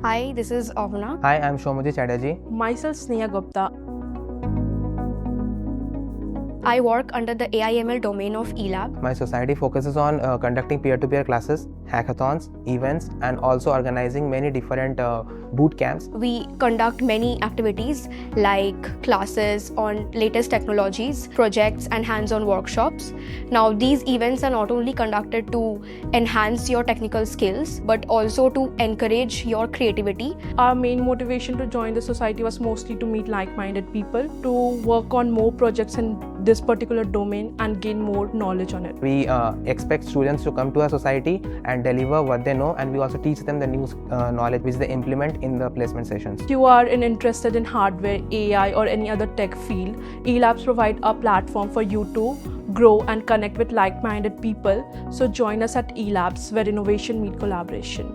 Hi, this is Avna. Hi, I'm Shomuji Chatterjee. Myself, Sneha Gupta. I work under the AIML domain of eLab. My society focuses on conducting peer-to-peer classes, hackathons, events, and also organizing many different boot camps. We conduct many activities like classes on latest technologies, projects, and hands-on workshops. Now, these events are not only conducted to enhance your technical skills, but also to encourage your creativity. Our main motivation to join the society was mostly to meet like-minded people, to work on more projects in this particular domain and gain more knowledge on it. We expect students to come to our society and deliver what they know, and we also teach them the new knowledge which they implement in the placement sessions. If you are interested in hardware, AI, or any other tech field, eLabs provide a platform for you to grow and connect with like-minded people. So join us at eLabs, where innovation meets collaboration.